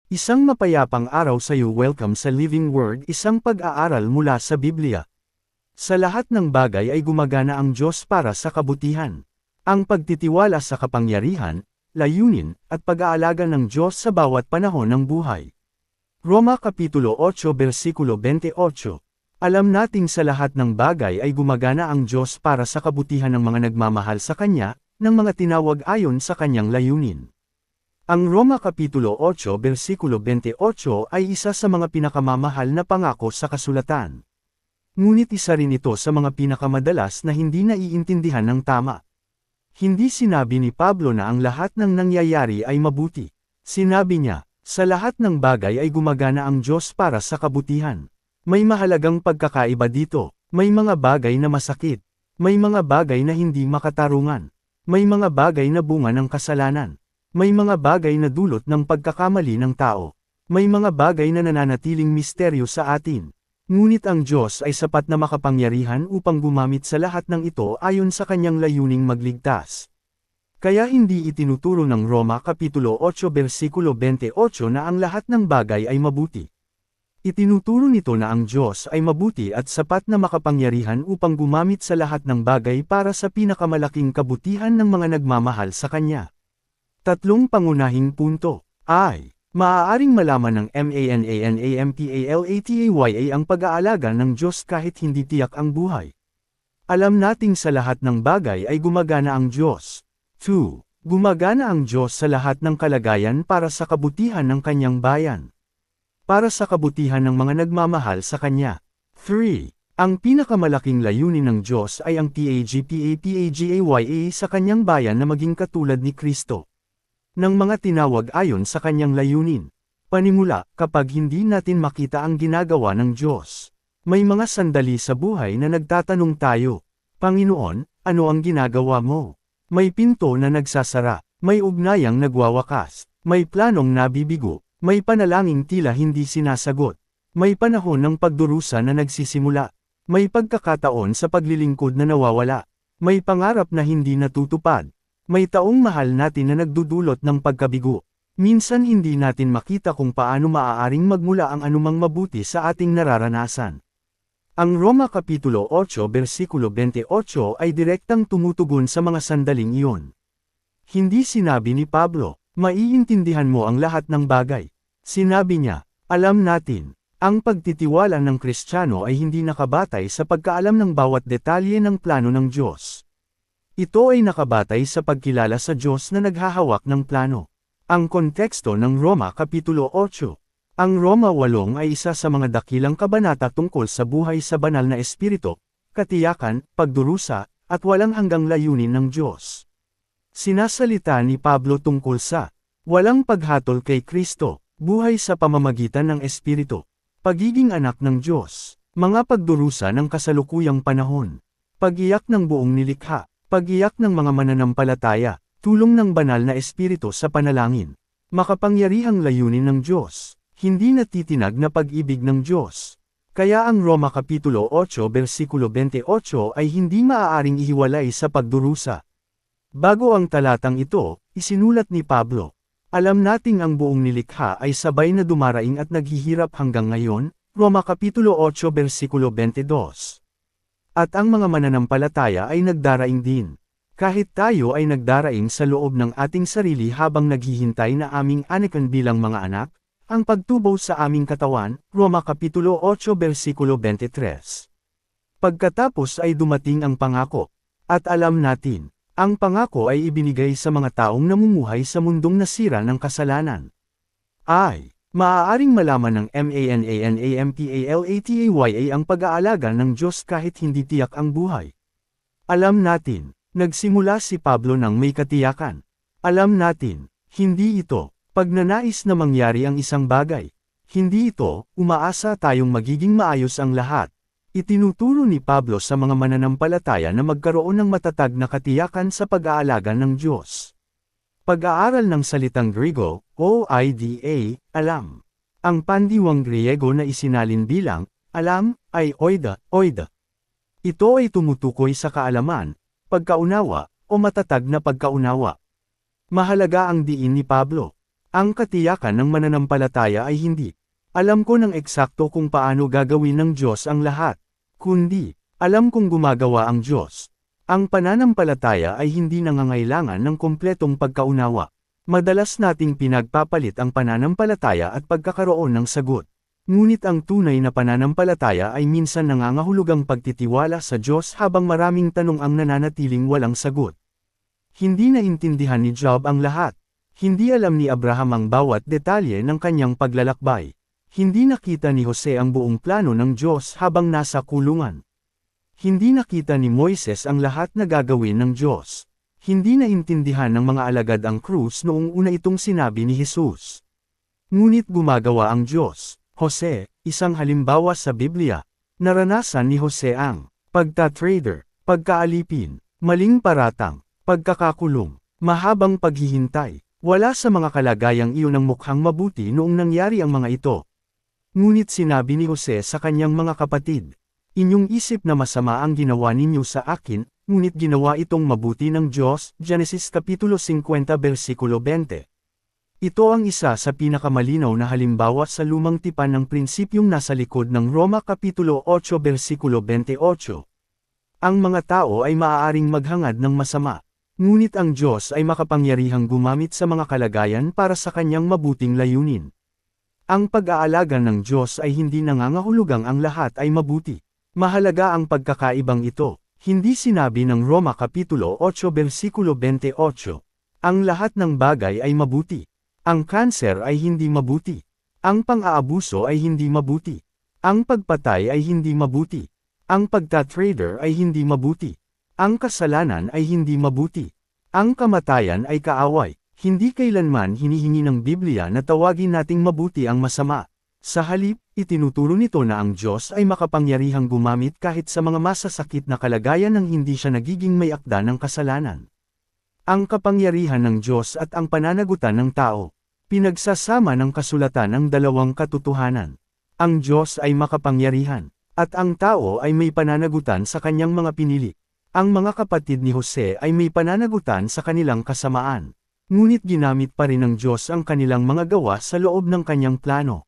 Isang mapayapang araw sa iyo. Welcome sa Living Word, isang pag-aaral mula sa Biblia. Sa lahat ng bagay ay gumagana ang Diyos para sa kabutihan. Ang pagtitiwala sa kapangyarihan, layunin, at pag-aalaga ng Diyos sa bawat panahon ng buhay. Roma Kapitulo 8 Versikulo 28. Alam nating sa lahat ng bagay ay gumagana ang Diyos para sa kabutihan ng mga nagmamahal sa Kanya, ng mga tinawag ayon sa Kanyang layunin. Ang Roma Kapitulo 8 Versikulo 28 ay isa sa mga pinakamamahal na pangako sa kasulatan. Ngunit isa rin ito sa mga pinakamadalas na hindi naiintindihan ng tama. Hindi sinabi ni Pablo na ang lahat ng nangyayari ay mabuti. Sinabi niya, sa lahat ng bagay ay gumagana ang Diyos para sa kabutihan. May mahalagang pagkakaiba dito, may mga bagay na masakit, may mga bagay na hindi makatarungan, may mga bagay na bunga ng kasalanan. May mga bagay na dulot ng pagkakamali ng tao. May mga bagay na nananatiling misteryo sa atin. Ngunit ang Diyos ay sapat na makapangyarihan upang gumamit sa lahat ng ito ayon sa Kanyang layuning magligtas. Kaya hindi itinuturo ng Roma Kapitulo 8 Versikulo 28 na ang lahat ng bagay ay mabuti. Itinuturo nito na ang Diyos ay mabuti at sapat na makapangyarihan upang gumamit sa lahat ng bagay para sa pinakamalaking kabutihan ng mga nagmamahal sa Kanya. Tatlong pangunahing punto. Maaaring malaman ng MANANAMPALATAYA ang pag-aalaga ng Diyos kahit hindi tiyak ang buhay. Alam nating sa lahat ng bagay ay gumagana ang Diyos. 2. Gumagana ang Diyos sa lahat ng kalagayan para sa kabutihan ng Kanyang bayan. Para sa kabutihan ng mga nagmamahal sa Kanya. 3. Ang pinakamalaking layunin ng Diyos ay ang PAGPAPAGAYA sa Kanyang bayan na maging katulad ni Kristo. Ng mga tinawag ayon sa Kanyang layunin. Panimula, kapag hindi natin makita ang ginagawa ng Diyos. May mga sandali sa buhay na nagtatanong tayo, Panginoon, ano ang ginagawa mo? May pinto na nagsasara, may ugnayang nagwawakas, may planong nabibigo, may panalangin tila hindi sinasagot, may panahon ng pagdurusa na nagsisimula, may pagkakataon sa paglilingkod na nawawala, may pangarap na hindi natutupad. May taong mahal natin na nagdudulot ng pagkabigo. Minsan hindi natin makita kung paano maaaring magmula ang anumang mabuti sa ating nararanasan. Ang Roma Kapitulo 8 Versikulo 28 ay direktang tumutugon sa mga sandaling iyon. Hindi sinabi ni Pablo, maiintindihan mo ang lahat ng bagay. Sinabi niya, alam natin, ang pagtitiwala ng Kristiyano ay hindi nakabatay sa pagkaalam ng bawat detalye ng plano ng Diyos. Ito ay nakabatay sa pagkilala sa Diyos na naghahawak ng plano. Ang konteksto ng Roma Kapitulo 8. Ang Roma 8 ay isa sa mga dakilang kabanata tungkol sa buhay sa banal na espiritu, katiyakan, pagdurusa, at walang hanggang layunin ng Diyos. Sinasalita ni Pablo tungkol sa walang paghatol kay Kristo, buhay sa pamamagitan ng espiritu, pagiging anak ng Diyos, mga pagdurusa ng kasalukuyang panahon, pag-iyak ng buong nilikha, pag-iyak ng mga mananampalataya, tulong ng banal na espiritu sa panalangin, makapangyarihang layunin ng Diyos, hindi natitinag na pag-ibig ng Diyos. Kaya ang Roma Kapitulo 8 Versikulo 28 ay hindi maaaring ihiwalay sa pagdurusa. Bago ang talatang ito, isinulat ni Pablo, alam nating ang buong nilikha ay sabay na dumaraing at naghihirap hanggang ngayon, Roma Kapitulo 8 Versikulo 22. At ang mga mananampalataya ay nagdaraing din. Kahit tayo ay nagdaraing sa loob ng ating sarili habang naghihintay na aming anikan bilang mga anak, ang pagtubo sa aming katawan, Roma Kapitulo 8 Versikulo 23. Pagkatapos ay dumating ang pangako. At alam natin, ang pangako ay ibinigay sa mga taong namumuhay sa mundong nasira ng kasalanan. Maaaring malaman ng MANANAMPALATAYA ang pag-aalaga ng Diyos kahit hindi tiyak ang buhay. Alam natin, nagsimula si Pablo ng may katiyakan. Alam natin, hindi ito, pagnanais na mangyari ang isang bagay. Hindi ito, umaasa tayong magiging maayos ang lahat. Itinuturo ni Pablo sa mga mananampalataya na magkaroon ng matatag na katiyakan sa pag-aalaga ng Diyos. Pag-aaral ng salitang Griego, OIDA, alam. Ang pandiwang Griego na isinalin bilang, alam, ay oida. Ito ay tumutukoy sa kaalaman, pagkaunawa, o matatag na pagkaunawa. Mahalaga ang diin ni Pablo. Ang katiyakan ng mananampalataya ay hindi, alam ko ng eksakto kung paano gagawin ng Diyos ang lahat, kundi, alam kong gumagawa ang Diyos. Ang pananampalataya ay hindi nangangailangan ng kumpletong pagkaunawa. Madalas nating pinagpapalit ang pananampalataya at pagkakaroon ng sagot. Ngunit ang tunay na pananampalataya ay minsan nangangahulugang pagtitiwala sa Diyos habang maraming tanong ang nananatiling walang sagot. Hindi naintindihan ni Job ang lahat. Hindi alam ni Abraham ang bawat detalye ng kanyang paglalakbay. Hindi nakita ni Jose ang buong plano ng Diyos habang nasa kulungan. Hindi nakita ni Moises ang lahat na gagawin ng Diyos. Hindi naintindihan ng mga alagad ang krus noong una itong sinabi ni Jesus. Ngunit gumagawa ang Diyos. Jose, isang halimbawa sa Biblia. Naranasan ni Jose ang pagtatrader, pagkaalipin, maling paratang, pagkakakulong, mahabang paghihintay. Wala sa mga kalagayang iyon ang mukhang mabuti noong nangyari ang mga ito. Ngunit sinabi ni Jose sa kanyang mga kapatid, inyong isip na masama ang ginawa ninyo sa akin, ngunit ginawa itong mabuti ng Diyos, Genesis Kapitulo 50 versikulo 20. Ito ang isa sa pinakamalinaw na halimbawa sa lumang tipan ng prinsipyong nasa likod ng Roma Kapitulo 8 versikulo 28. Ang mga tao ay maaaring maghangad ng masama, ngunit ang Diyos ay makapangyarihang gumamit sa mga kalagayan para sa kanyang mabuting layunin. Ang pag-aalaga ng Diyos ay hindi nangangahulugang ang lahat ay mabuti. Mahalaga ang pagkakaibang ito. Hindi sinabi ng Roma Kapitulo 8 versikulo 28, ang lahat ng bagay ay mabuti. Ang kanser ay hindi mabuti. Ang pang-aabuso ay hindi mabuti. Ang pagpatay ay hindi mabuti. Ang pagtatrader ay hindi mabuti. Ang kasalanan ay hindi mabuti. Ang kamatayan ay kaaway. Hindi kailanman hinihingi ng Biblia na tawagin nating mabuti ang masama. Sa halip, itinuturo nito na ang Diyos ay makapangyarihang gumamit kahit sa mga masasakit na kalagayan nang hindi siya nagiging may akda ng kasalanan. Ang kapangyarihan ng Diyos at ang pananagutan ng tao. Pinagsasama ng kasulatan ang dalawang katotohanan. Ang Diyos ay makapangyarihan, at ang tao ay may pananagutan sa kanyang mga pinili. Ang mga kapatid ni Jose ay may pananagutan sa kanilang kasamaan. Ngunit ginamit pa rin ng Diyos ang kanilang mga gawa sa loob ng kanyang plano.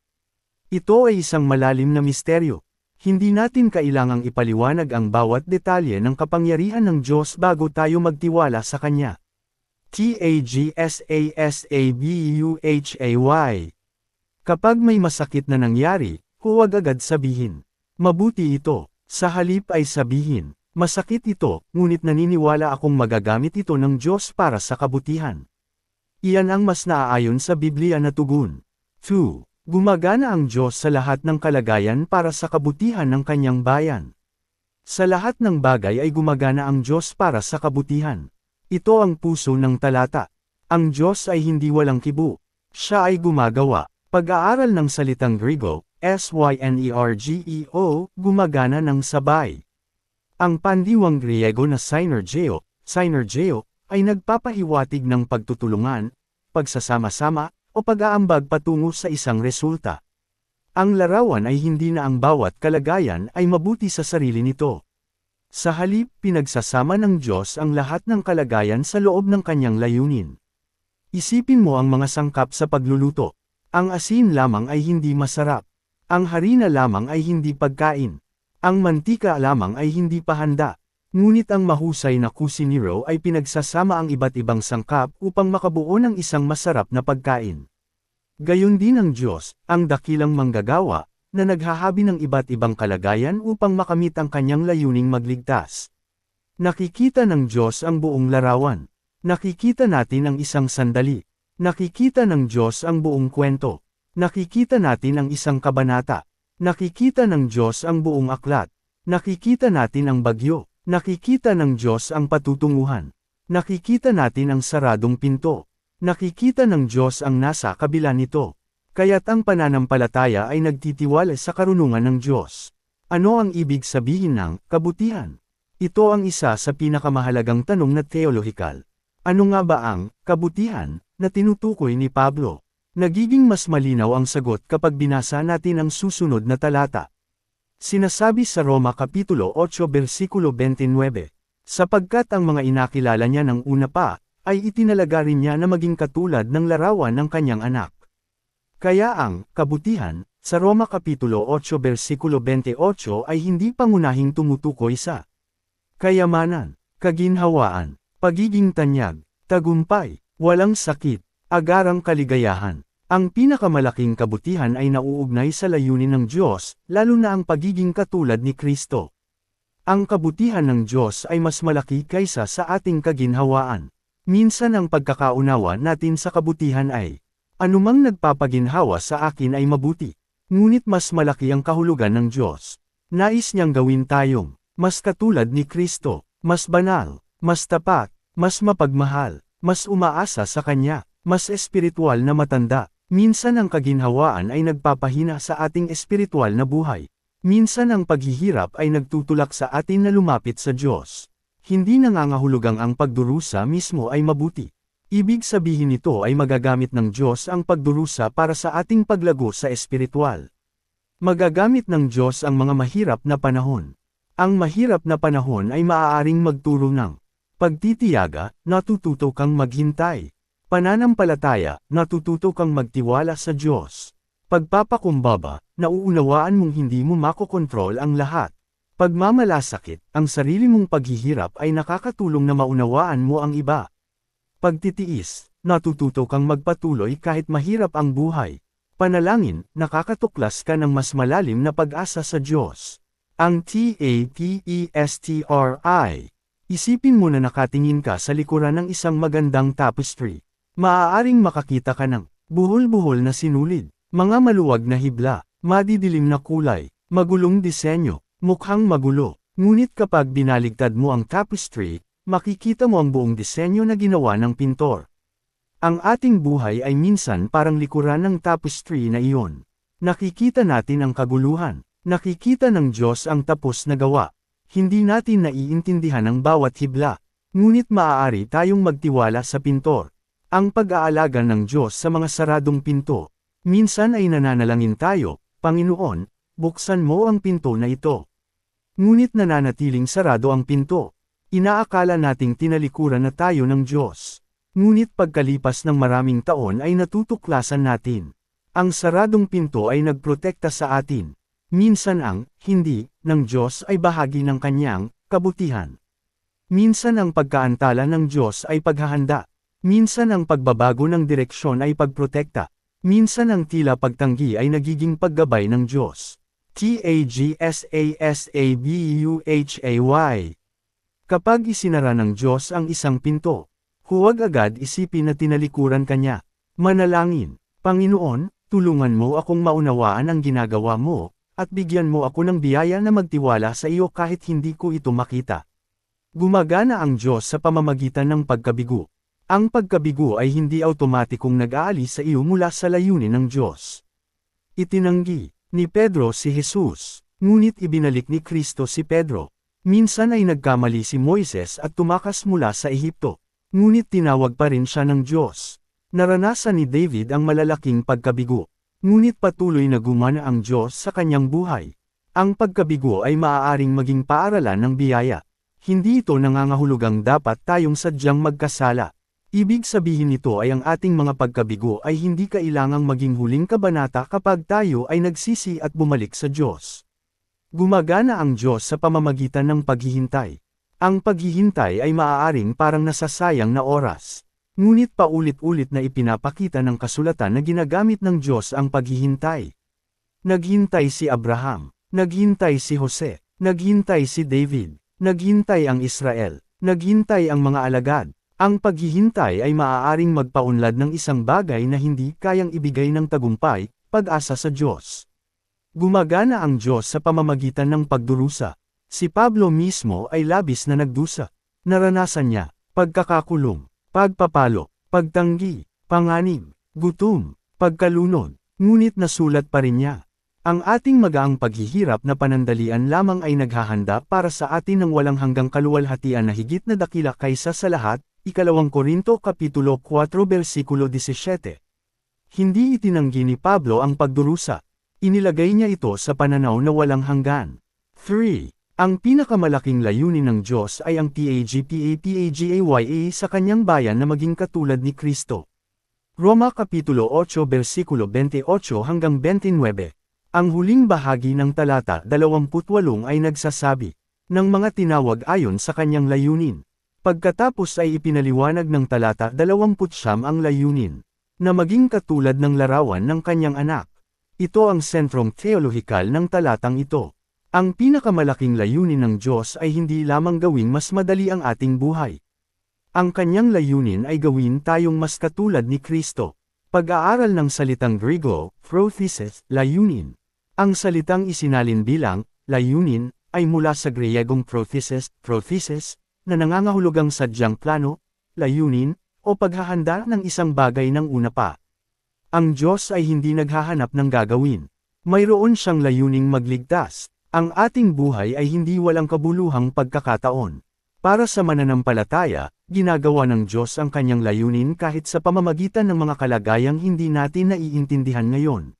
Ito ay isang malalim na misteryo. Hindi natin kailangang ipaliwanag ang bawat detalye ng kapangyarihan ng Diyos bago tayo magtiwala sa Kanya. TAGSASABUHAY. Kapag may masakit na nangyari, huwag agad sabihin, mabuti ito. Sa halip ay sabihin, masakit ito, ngunit naniniwala akong magagamit ito ng Diyos para sa kabutihan. Iyan ang mas naaayon sa Biblia na tugon. 2. Gumagana ang Diyos sa lahat ng kalagayan para sa kabutihan ng kanyang bayan. Sa lahat ng bagay ay gumagana ang Diyos para sa kabutihan. Ito ang puso ng talata. Ang Diyos ay hindi walang kibo. Siya ay gumagawa. Pag-aaral ng salitang Griego, synergeo, gumagana ng sabay. Ang pandiwang Griego na synergeo, ay nagpapahiwatig ng pagtutulungan, pagsasama-sama, o pag-aambag patungo sa isang resulta. Ang larawan ay hindi na ang bawat kalagayan ay mabuti sa sarili nito. Sa halip, pinagsasama ng Diyos ang lahat ng kalagayan sa loob ng kanyang layunin. Isipin mo ang mga sangkap sa pagluluto. Ang asin lamang ay hindi masarap. Ang harina lamang ay hindi pagkain. Ang mantika lamang ay hindi pahanda. Ngunit ang mahusay na kusinero ay pinagsasama ang iba't ibang sangkap upang makabuo ng isang masarap na pagkain. Gayon din ang Diyos, ang dakilang manggagawa, na naghahabi ng iba't ibang kalagayan upang makamit ang kanyang layuning magligtas. Nakikita ng Diyos ang buong larawan. Nakikita natin ang isang sandali. Nakikita ng Diyos ang buong kwento. Nakikita natin ang isang kabanata. Nakikita ng Diyos ang buong aklat. Nakikita natin ang bagyo. Nakikita ng Diyos ang patutunguhan. Nakikita natin ang saradong pinto. Nakikita ng Diyos ang nasa kabila nito. Kaya't ang pananampalataya ay nagtitiwala sa karunungan ng Diyos. Ano ang ibig sabihin ng kabutihan? Ito ang isa sa pinakamahalagang tanong na teolohikal. Ano nga ba ang kabutihan na tinutukoy ni Pablo? Nagiging mas malinaw ang sagot kapag binasa natin ang susunod na talata. Sinasabi sa Roma Kapitulo 8 versikulo 29, sapagkat ang mga inakilala niya ng una pa, ay itinalaga rin niya na maging katulad ng larawan ng kanyang anak. Kaya ang kabutihan, sa Roma Kapitulo 8 versikulo 28 ay hindi pangunahing tumutukoy sa kayamanan, kaginhawaan, pagiging tanyag, tagumpay, walang sakit, agarang kaligayahan. Ang pinakamalaking kabutihan ay nauugnay sa layunin ng Diyos, lalo na ang pagiging katulad ni Kristo. Ang kabutihan ng Diyos ay mas malaki kaysa sa ating kaginhawaan. Minsan ang pagkakaunawa natin sa kabutihan ay, anumang nagpapaginhawa sa akin ay mabuti. Ngunit mas malaki ang kahulugan ng Diyos. Nais niyang gawin tayong mas katulad ni Kristo, mas banal, mas tapat, mas mapagmahal, mas umaasa sa Kanya, mas espiritual na matanda. Minsan ang kaginhawaan ay nagpapahina sa ating espiritual na buhay. Minsan ang paghihirap ay nagtutulak sa atin na lumapit sa Diyos. Hindi nangangahulugang ang pagdurusa mismo ay mabuti. Ibig sabihin nito ay magagamit ng Diyos ang pagdurusa para sa ating paglago sa espiritual. Magagamit ng Diyos ang mga mahirap na panahon. Ang mahirap na panahon ay maaaring magturo ng pagtitiyaga, natututo kang maghintay. Pananampalataya, natututo kang magtiwala sa Diyos. Pagpapakumbaba, nauunawaan mong hindi mo makokontrol ang lahat. Pagmamalasakit, ang sarili mong paghihirap ay nakakatulong na maunawaan mo ang iba. Pagtitiis, natututo kang magpatuloy kahit mahirap ang buhay. Panalangin, nakakatuklas ka ng mas malalim na pag-asa sa Diyos. Ang tapestry. Isipin mo na nakatingin ka sa likuran ng isang magandang tapestry. Maaaring makakita ka ng buhol-buhol na sinulid, mga maluwag na hibla, madidilim na kulay, magulong disenyo, mukhang magulo. Ngunit kapag binaligtad mo ang tapestry, makikita mo ang buong disenyo na ginawa ng pintor. Ang ating buhay ay minsan parang likuran ng tapestry na iyon. Nakikita natin ang kaguluhan. Nakikita ng Diyos ang tapos na gawa. Hindi natin naiintindihan ang bawat hibla. Ngunit maaari tayong magtiwala sa pintor. Ang pag-aalaga ng Diyos sa mga saradong pinto. Minsan ay nananalangin tayo, Panginoon, buksan mo ang pinto na ito. Ngunit nananatiling sarado ang pinto. Inaakala nating tinalikuran na tayo ng Diyos. Ngunit pagkalipas ng maraming taon ay natutuklasan natin. Ang saradong pinto ay nagprotekta sa atin. Minsan ang hindi ng Diyos ay bahagi ng kanyang kabutihan. Minsan ang pagkaantala ng Diyos ay paghahanda. Minsan ang pagbabago ng direksyon ay pagprotekta. Minsan ang tila pagtanggi ay nagiging paggabay ng Diyos. TAGSASABUHAY. Kapag isinara ng Diyos ang isang pinto, huwag agad isipin na tinalikuran kanya. Manalangin, Panginoon, tulungan mo akong maunawaan ang ginagawa mo, at bigyan mo ako ng biyaya na magtiwala sa iyo kahit hindi ko ito makita. Gumagana ang Diyos sa pamamagitan ng pagkabigo. Ang pagkabigo ay hindi automatikong nag-aalis sa iyo mula sa layunin ng Diyos. Itinanggi ni Pedro si Jesus, ngunit ibinalik ni Kristo si Pedro. Minsan ay nagkamali si Moises at tumakas mula sa Ehipto. Ngunit tinawag pa rin siya ng Diyos. Naranasan ni David ang malalaking pagkabigo. Ngunit patuloy na gumana ang Diyos sa kanyang buhay. Ang pagkabigo ay maaaring maging paaralan ng biyaya. Hindi ito nangangahulugang dapat tayong sadyang magkasala. Ibig sabihin nito ay ang ating mga pagkabigo ay hindi kailangang maging huling kabanata kapag tayo ay nagsisi at bumalik sa Diyos. Gumagana ang Diyos sa pamamagitan ng paghihintay. Ang paghihintay ay maaaring parang nasasayang na oras. Ngunit paulit-ulit na ipinapakita ng kasulatan na ginagamit ng Diyos ang paghihintay. Naghintay si Abraham, naghintay si Jose, naghintay si David, naghintay ang Israel, naghintay ang mga alagad. Ang paghihintay ay maaaring magpaunlad ng isang bagay na hindi kayang ibigay ng tagumpay, pag-asa sa Diyos. Gumagana ang Diyos sa pamamagitan ng pagdurusa. Si Pablo mismo ay labis na nagdusa. Naranasan niya, pagkakakulong, pagpapalo, pagtanggi, panganib, gutom, pagkalunod, ngunit nasulat pa rin niya. Ang ating magaang paghihirap na panandalian lamang ay naghahanda para sa atin ng walang hanggang kaluwalhatian na higit na dakila kaysa sa lahat, 2 Korinto Kapitulo 4 versikulo 17. Hindi itinanggi ni Pablo ang pagdurusa. Inilagay niya ito sa pananaw na walang hanggan. 3. Ang pinakamalaking layunin ng Diyos ay ang PAGPAPAGAYA sa kanyang bayan na maging katulad ni Kristo. Roma Kapitulo 8 versikulo 28 hanggang 29. Ang huling bahagi ng talata 28 ay nagsasabi ng mga tinawag ayon sa kanyang layunin. Pagkatapos ay ipinaliwanag ng talata 29 ang layunin, na maging katulad ng larawan ng kanyang anak. Ito ang sentrong theolohikal ng talatang ito. Ang pinakamalaking layunin ng Diyos ay hindi lamang gawing mas madali ang ating buhay. Ang kanyang layunin ay gawin tayong mas katulad ni Kristo. Pag-aaral ng salitang Griego, prothesis, layunin. Ang salitang isinalin bilang layunin ay mula sa Griegong prothesis, na nangangahulugang sadyang plano, layunin, o paghahanda ng isang bagay ng una pa. Ang Diyos ay hindi naghahanap ng gagawin. Mayroon siyang layuning magligtas. Ang ating buhay ay hindi walang kabuluhang pagkakataon. Para sa mananampalataya, ginagawa ng Diyos ang kanyang layunin kahit sa pamamagitan ng mga kalagayang hindi natin naiintindihan ngayon.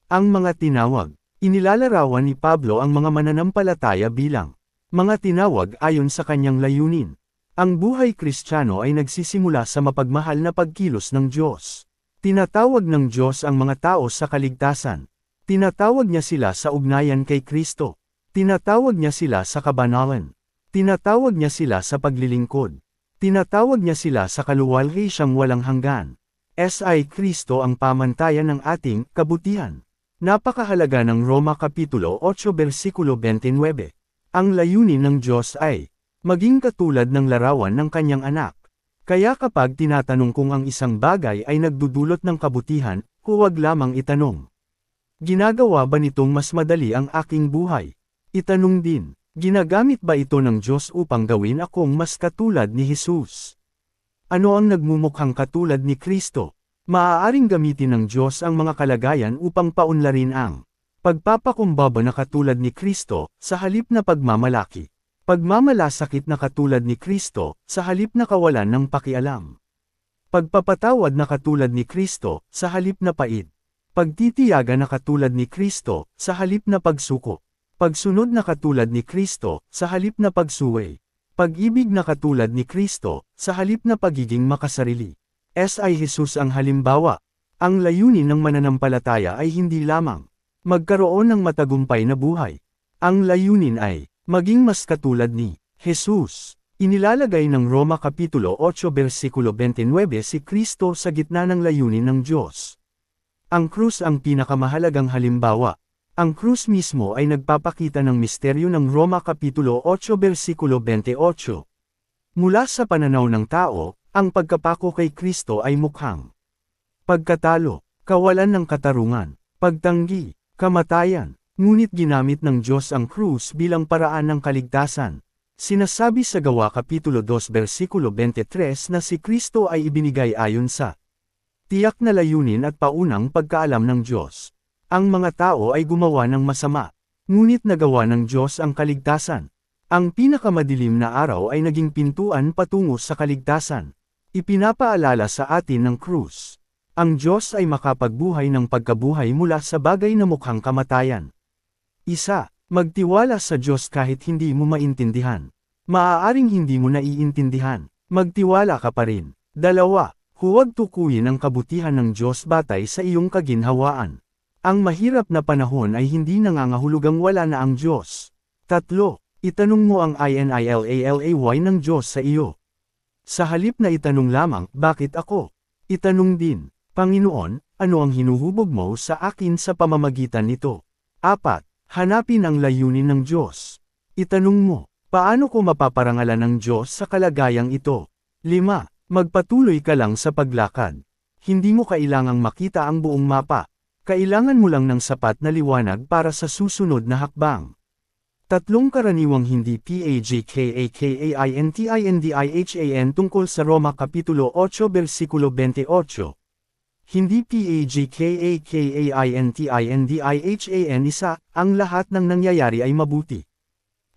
Ang mga tinawag. Inilalarawan ni Pablo ang mga mananampalataya bilang mga tinawag ayon sa kanyang layunin. Ang buhay Kristiyano ay nagsisimula sa mapagmahal na pagkilos ng Diyos. Tinatawag ng Diyos ang mga tao sa kaligtasan. Tinatawag niya sila sa ugnayan kay Kristo. Tinatawag niya sila sa kabanalan. Tinatawag niya sila sa paglilingkod. Tinatawag niya sila sa kaluwalhatiang walang hanggan. Kristo ang pamantayan ng ating kabutihan. Napakahalaga ng Roma Kapitulo 8 versikulo 29. Ang layunin ng Diyos ay maging katulad ng larawan ng kanyang anak. Kaya kapag tinatanong kung ang isang bagay ay nagdudulot ng kabutihan, huwag lamang itanong, ginagawa ba nitong mas madali ang aking buhay? Itanong din, ginagamit ba ito ng Diyos upang gawin akong mas katulad ni Jesus? Ano ang nagmumukhang katulad ni Kristo? Maaaring gamitin ng Diyos ang mga kalagayan upang paunlarin ang pagpapakumbaba na katulad ni Kristo, sa halip na pagmamalaki. Pagmamalasakit na katulad ni Kristo, sa halip na kawalan ng pakialam. Pagpapatawad na katulad ni Kristo, sa halip na pait. Pagtitiyaga na katulad ni Kristo, sa halip na pagsuko. Pagsunod na katulad ni Kristo, sa halip na pagsuway. Pag-ibig na katulad ni Kristo, sa halip na pagiging makasarili. Jesus ang halimbawa. Ang layunin ng mananampalataya ay hindi lamang magkaroon ng matagumpay na buhay. Ang layunin ay maging mas katulad ni Jesus. Inilalagay ng Roma Kapitulo 8 versikulo 29 si Kristo sa gitna ng layunin ng Diyos. Ang krus ang pinakamahalagang halimbawa. Ang krus mismo ay nagpapakita ng misteryo ng Roma Kapitulo 8 versikulo 28. Mula sa pananaw ng tao, ang pagkapako kay Kristo ay mukhang pagkatalo, kawalan ng katarungan, pagtanggi, kamatayan. Ngunit ginamit ng Diyos ang krus bilang paraan ng kaligtasan. Sinasabi sa Gawa Kapitulo 2 versikulo 23 na si Kristo ay ibinigay ayon sa tiyak na layunin at paunang pagkaalam ng Diyos. Ang mga tao ay gumawa ng masama, ngunit nagawa ng Diyos ang kaligtasan. Ang pinakamadilim na araw ay naging pintuan patungo sa kaligtasan. Ipinapaalala sa atin ng krus. Ang Diyos ay makapagbuhay ng pagkabuhay mula sa bagay na mukhang kamatayan. Magtiwala sa Diyos kahit hindi mo maintindihan. Maaaring hindi mo naiintindihan, magtiwala ka pa rin. 2. Huwag tukuyin ang kabutihan ng Diyos batay sa iyong kaginhawaan. Ang mahirap na panahon ay hindi nangangahulugang wala na ang Diyos. 3. Itanong mo ang INILALAY ng Diyos sa iyo. Sa halip na itanong lamang, bakit ako? Itanong din, Panginoon, ano ang hinuhubog mo sa akin sa pamamagitan nito? 4. Hanapin ang layunin ng Diyos. Itanong mo, paano ko mapaparangalan ng Diyos sa kalagayang ito? 5. Magpatuloy ka lang sa paglakad. Hindi mo kailangang makita ang buong mapa. Kailangan mo lang ng sapat na liwanag para sa susunod na hakbang. 3 karaniwang hindi PAGKAKAINTINDIHAN tungkol sa Roma Kapitulo 8 versikulo 28. Hindi PAGKAKAINTINDIHAN isa, ang lahat ng nangyayari ay mabuti.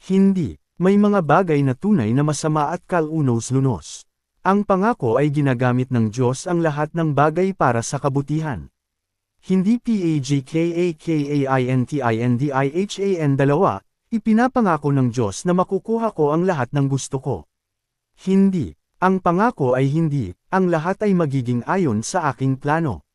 Hindi, may mga bagay na tunay na masama at kalunos-lunos. Ang pangako ay ginagamit ng Diyos ang lahat ng bagay para sa kabutihan. Hindi PAGKAKAINTINDIHAN 2, Ipinapangako ng Diyos na makukuha ko ang lahat ng gusto ko. Hindi. Ang pangako ay hindi, ang lahat ay magiging ayon sa aking plano.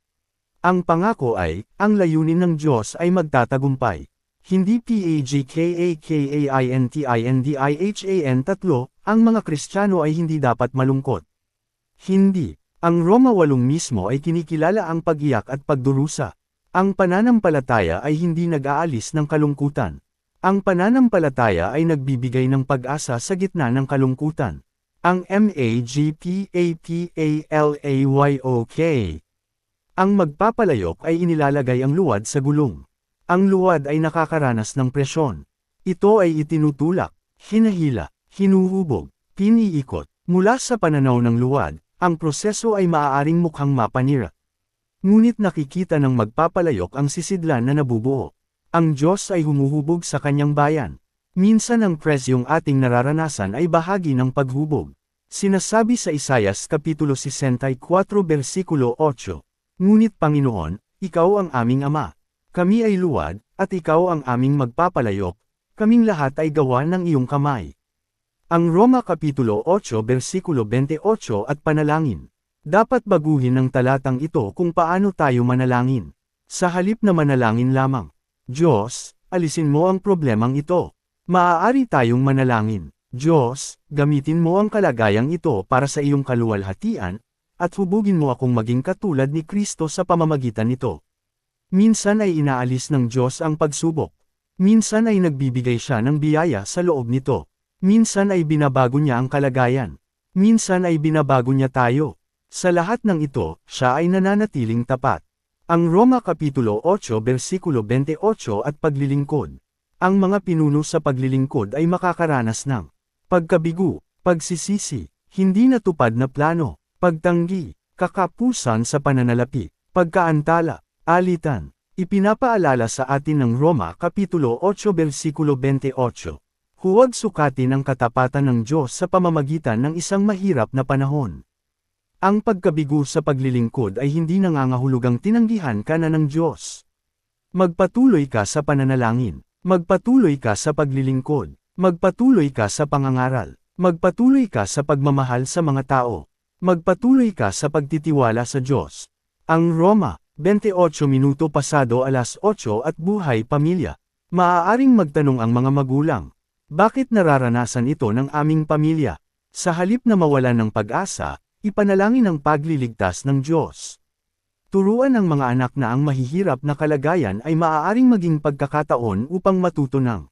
Ang pangako ay, ang layunin ng Diyos ay magtatagumpay. Hindi PAGKAKAINTINDIHAN 3, ang mga Kristiyano ay hindi dapat malungkot. Hindi. Ang Roma 8 mismo ay kinikilala ang pag-iyak at pagdurusa. Ang pananampalataya ay hindi nag-aalis ng kalungkutan. Ang pananampalataya ay nagbibigay ng pag-asa sa gitna ng kalungkutan. Ang MAGPAPALAYOK. Ang magpapalayok ay inilalagay ang luwad sa gulong. Ang luwad ay nakakaranas ng presyon. Ito ay itinutulak, hinahila, hinuhubog, piniikot. Mula sa pananaw ng luwad, ang proseso ay maaaring mukhang mapanira. Ngunit nakikita ng magpapalayok ang sisidlan na nabubuo. Ang Diyos ay humuhubog sa kanyang bayan. Minsan ang presyong ating nararanasan ay bahagi ng paghubog. Sinasabi sa Isaias Kapitulo 64 versikulo 8, Ngunit Panginoon, Ikaw ang aming Ama. Kami ay luwad, at Ikaw ang aming magpapalayok, kaming lahat ay gawa ng iyong kamay. Ang Roma Kapitulo 8 versikulo 28 at panalangin. Dapat baguhin ng talatang ito kung paano tayo manalangin. Sa halip na manalangin lamang, Diyos, alisin mo ang problemang ito. Maaari tayong manalangin, Diyos, gamitin mo ang kalagayang ito para sa iyong kaluwalhatian, at hubugin mo akong maging katulad ni Kristo sa pamamagitan nito. Minsan ay inaalis ng Diyos ang pagsubok. Minsan ay nagbibigay siya ng biyaya sa loob nito. Minsan ay binabago niya ang kalagayan. Minsan ay binabago niya tayo. Sa lahat ng ito, siya ay nananatiling tapat. Ang Roma Kapitulo 8 versikulo 28 at paglilingkod. Ang mga pinuno sa paglilingkod ay makakaranas ng pagkabigo, pagsisisi, hindi natupad na plano, pagtanggi, kakapusan sa pananalapi, pagkaantala, alitan. Ipinapaalala sa atin ng Roma Kapitulo 8 versikulo 28. Huwag sukatin ang katapatan ng Diyos sa pamamagitan ng isang mahirap na panahon. Ang pagkabigo sa paglilingkod ay hindi nangangahulugang tinanggihan ka na ng Diyos. Magpatuloy ka sa pananalangin. Magpatuloy ka sa paglilingkod. Magpatuloy ka sa pangangaral. Magpatuloy ka sa pagmamahal sa mga tao. Magpatuloy ka sa pagtitiwala sa Diyos. Ang Roma, 28 minuto pasado alas 8 at buhay pamilya. Maaaring magtanong ang mga magulang. Bakit nararanasan ito ng aming pamilya? Sa halip na mawalan ng pag-asa, ipanalangin ang pagliligtas ng Diyos. Turuan ang mga anak na ang mahihirap na kalagayan ay maaaring maging pagkakataon upang matuto ng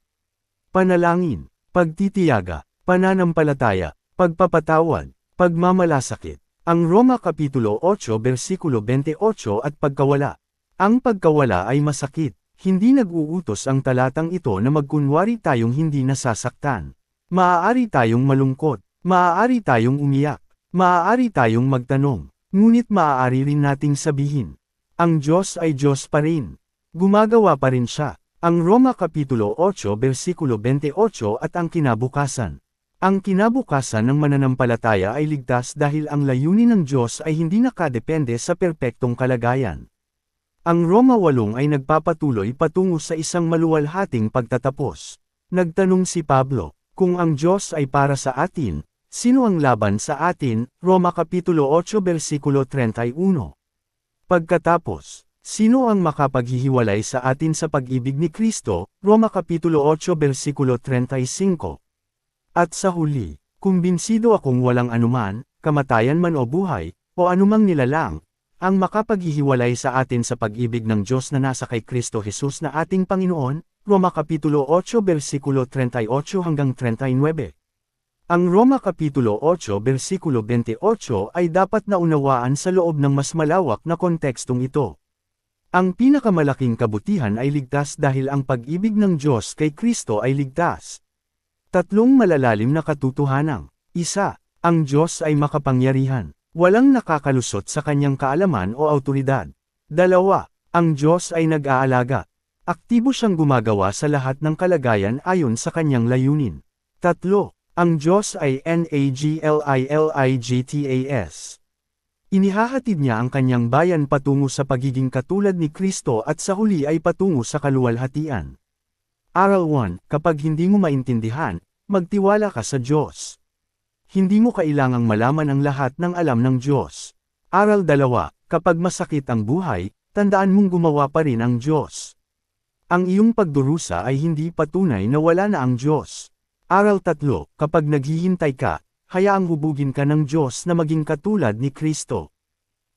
panalangin, pagtitiyaga, pananampalataya, pagpapatawad, pagmamalasakit. Ang Roma Kapitulo 8 versikulo 28 at pagkawala. Ang pagkawala ay masakit. Hindi nag-uutos ang talatang ito na magkunwari tayong hindi nasasaktan. Maaari tayong malungkot, maaari tayong umiyak. Maaari tayong magtanong, ngunit maaari rin nating sabihin, ang Diyos ay Diyos pa rin. Gumagawa pa rin siya. Ang Roma Kapitulo 8 versikulo 28 at ang kinabukasan. Ang kinabukasan ng mananampalataya ay ligtas dahil ang layunin ng Diyos ay hindi nakadepende sa perpektong kalagayan. Ang Roma 8 ay nagpapatuloy patungo sa isang maluwalhating pagtatapos. Nagtanong si Pablo, kung ang Diyos ay para sa atin, sino ang laban sa atin? Roma Kapitulo 8 versikulo 31. Pagkatapos, sino ang makapaghihiwalay sa atin sa pag-ibig ni Kristo? Roma Kapitulo 8 versikulo 35. At sa huli, kumbinsido akong walang anuman, kamatayan man o buhay, o anumang nilalang, ang makapaghihiwalay sa atin sa pag-ibig ng Diyos na nasa kay Kristo Jesus na ating Panginoon. Roma Kapitulo 8 versikulo 38 hanggang 39. Ang Roma Kapitulo 8 versikulo 28 ay dapat naunawaan sa loob ng mas malawak na kontekstong ito. Ang pinakamalaking kabutihan ay ligtas dahil ang pag-ibig ng Diyos kay Kristo ay ligtas. Tatlong malalalim na katotohanan. Isa, ang Diyos ay makapangyarihan. Walang nakakalusot sa kanyang kaalaman o awtoridad. Dalawa, ang Diyos ay nag-aalaga. Aktibo siyang gumagawa sa lahat ng kalagayan ayon sa kanyang layunin. Tatlo, ang Diyos ay nagliligtas. Inihahatid niya ang kanyang bayan patungo sa pagiging katulad ni Kristo at sa huli ay patungo sa kaluwalhatian. Aral 1, kapag hindi mo maintindihan, magtiwala ka sa Diyos. Hindi mo kailangang malaman ang lahat ng alam ng Diyos. Aral 2, kapag masakit ang buhay, tandaan mong gumawa pa rin ang Diyos. Ang iyong pagdurusa ay hindi patunay na wala na ang Diyos. Aral 3, kapag naghihintay ka, hayaang hubugin ka ng Diyos na maging katulad ni Kristo.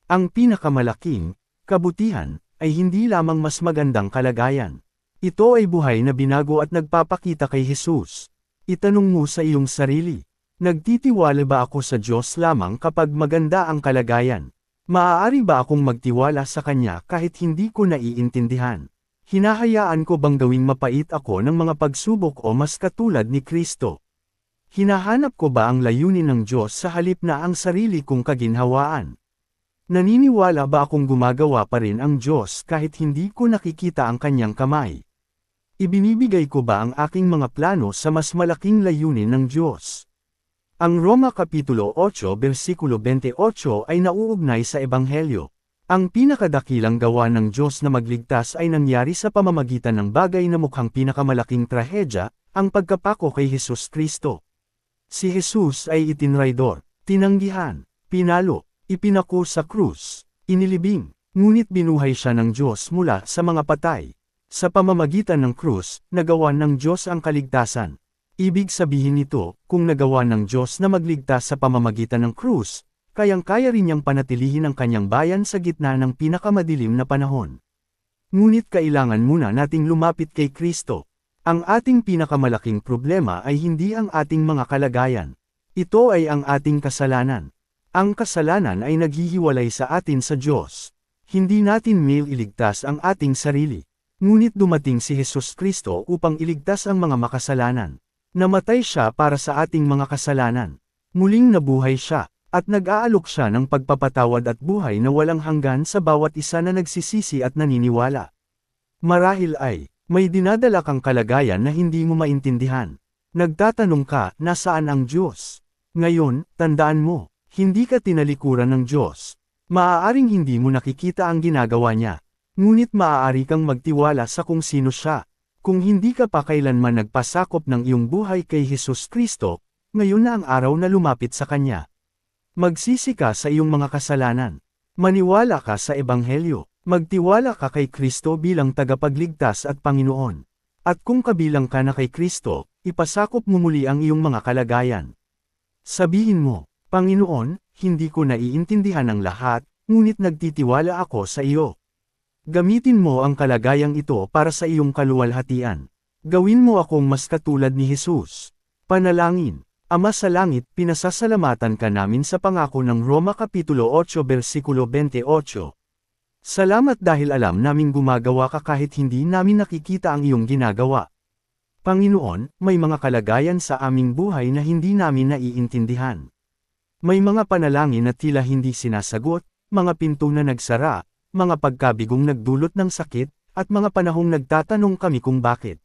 Ang pinakamalaking kabutihan ay hindi lamang mas magandang kalagayan. Ito ay buhay na binago at nagpapakita kay Jesus. Itanong mo sa iyong sarili, nagtitiwala ba ako sa Diyos lamang kapag maganda ang kalagayan? Maaari ba akong magtiwala sa Kanya kahit hindi ko naiintindihan? Hinahayaan ko bang gawing mapait ako ng mga pagsubok o mas katulad ni Kristo? Hinahanap ko ba ang layunin ng Diyos sa halip na ang sarili kong kaginhawaan? Naniniwala ba akong gumagawa pa rin ang Diyos kahit hindi ko nakikita ang Kanyang kamay? Ibinibigay ko ba ang aking mga plano sa mas malaking layunin ng Diyos? Ang Roma Kapitulo 8 versikulo 28 ay nauugnay sa Ebanghelyo. Ang pinakadakilang gawa ng Diyos na magligtas ay nangyari sa pamamagitan ng bagay na mukhang pinakamalaking trahedya, ang pagkapako kay Jesus Kristo. Si Jesus ay itinraydor, tinanggihan, pinalo, ipinako sa krus, inilibing, ngunit binuhay siya ng Diyos mula sa mga patay. Sa pamamagitan ng krus, nagawa ng Diyos ang kaligtasan. Ibig sabihin nito, kung nagawa ng Diyos na magligtas sa pamamagitan ng krus, kayang-kaya rin niyang panatilihin ang kanyang bayan sa gitna ng pinakamadilim na panahon. Ngunit kailangan muna nating lumapit kay Kristo. Ang ating pinakamalaking problema ay hindi ang ating mga kalagayan. Ito ay ang ating kasalanan. Ang kasalanan ay naghihiwalay sa atin sa Diyos. Hindi natin iligtas ang ating sarili. Ngunit dumating si Jesus Kristo upang iligtas ang mga makasalanan. Namatay siya para sa ating mga kasalanan. Muling nabuhay siya, at nag-aalok siya ng pagpapatawad at buhay na walang hanggan sa bawat isa na nagsisisi at naniniwala. Marahil ay, may dinadala kang kalagayan na hindi mo maintindihan. Nagtatanong ka, nasaan ang Diyos? Ngayon, tandaan mo, hindi ka tinalikuran ng Diyos. Maaaring hindi mo nakikita ang ginagawa niya. Ngunit maaari kang magtiwala sa kung sino siya. Kung hindi ka pa kailanman nagpasakop ng iyong buhay kay Jesus Kristo, ngayon na ang araw na lumapit sa Kanya. Magsisi ka sa iyong mga kasalanan. Maniwala ka sa Ebanghelyo. Magtiwala ka kay Kristo bilang tagapagligtas at Panginoon. At kung kabilang ka na kay Kristo, ipasakop mo muli ang iyong mga kalagayan. Sabihin mo, Panginoon, hindi ko naiintindihan ang lahat, ngunit nagtitiwala ako sa iyo. Gamitin mo ang kalagayang ito para sa iyong kaluwalhatian. Gawin mo akong mas katulad ni Jesus. Panalangin. Ama sa langit, pinasasalamatan ka namin sa pangako ng Roma Kapitulo 8 versikulo 28. Salamat dahil alam naming gumagawa ka kahit hindi namin nakikita ang iyong ginagawa. Panginoon, may mga kalagayan sa aming buhay na hindi namin naiintindihan. May mga panalangin na tila hindi sinasagot, mga pinto na nagsara, mga pagkabigong nagdulot ng sakit, at mga panahong nagtatanong kami kung bakit.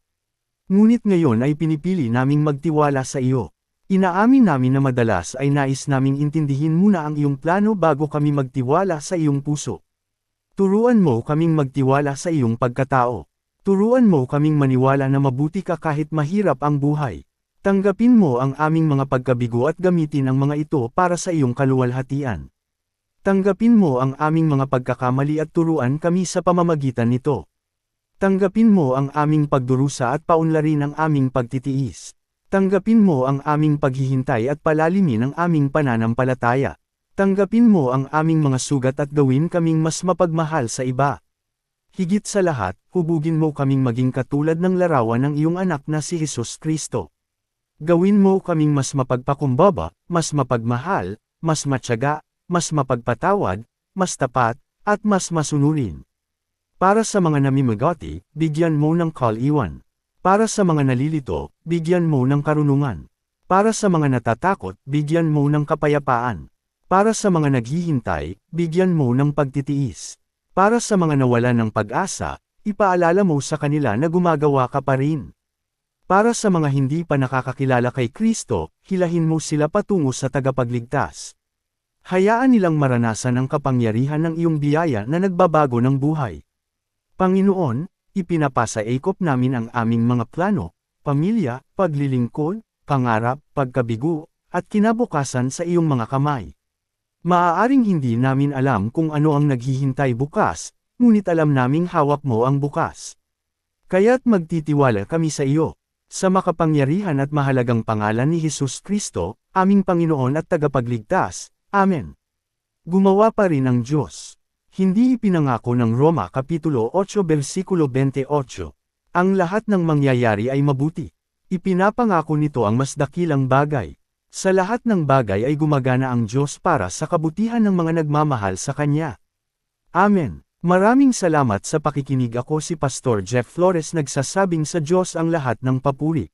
Ngunit ngayon ay pinipili naming magtiwala sa iyo. Inaamin namin na madalas ay nais naming intindihin muna ang iyong plano bago kami magtiwala sa iyong puso. Turuan mo kaming magtiwala sa iyong pagkatao. Turuan mo kaming maniwala na mabuti ka kahit mahirap ang buhay. Tanggapin mo ang aming mga pagkabigo at gamitin ang mga ito para sa iyong kaluwalhatian. Tanggapin mo ang aming mga pagkakamali at turuan kami sa pamamagitan nito. Tanggapin mo ang aming pagdurusa at paunlarin ang aming pagtitiis. Tanggapin mo ang aming paghihintay at palalimin ang aming pananampalataya. Tanggapin mo ang aming mga sugat at gawin kaming mas mapagmahal sa iba. Higit sa lahat, hubugin mo kaming maging katulad ng larawan ng iyong anak na si Jesus Kristo. Gawin mo kaming mas mapagpakumbaba, mas mapagmahal, mas matyaga, mas mapagpatawad, mas tapat, at mas masunurin. Para sa mga namimagati, bigyan mo ng kaliwan. Para sa mga nalilito, bigyan mo ng karunungan. Para sa mga natatakot, bigyan mo ng kapayapaan. Para sa mga naghihintay, bigyan mo ng pagtitiis. Para sa mga nawalan ng pag-asa, ipaalala mo sa kanila na gumagawa ka pa rin. Para sa mga hindi pa nakakakilala kay Kristo, hilahin mo sila patungo sa tagapagligtas. Hayaan nilang maranasan ang kapangyarihan ng iyong biyaya na nagbabago ng buhay. Panginoon, ipinapasaikop namin ang aming mga plano, pamilya, paglilingkod, pangarap, pagkabigo, at kinabukasan sa iyong mga kamay. Maaaring hindi namin alam kung ano ang naghihintay bukas, ngunit alam naming hawak mo ang bukas. Kaya't magtitiwala kami sa iyo. Sa makapangyarihan at mahalagang pangalan ni Hesus Kristo, aming Panginoon at Tagapagligtas. Amen. Gumawa pa rin ang Diyos. Hindi ipinangako ng Roma Kapitulo 8 versikulo 28. Ang lahat ng mangyayari ay mabuti. Ipinapangako nito ang mas dakilang bagay. Sa lahat ng bagay ay gumagana ang Diyos para sa kabutihan ng mga nagmamahal sa Kanya. Amen. Maraming salamat sa pakikinig. Ako si Pastor Jeff Flores, nagsasabing sa Diyos ang lahat ng papuri.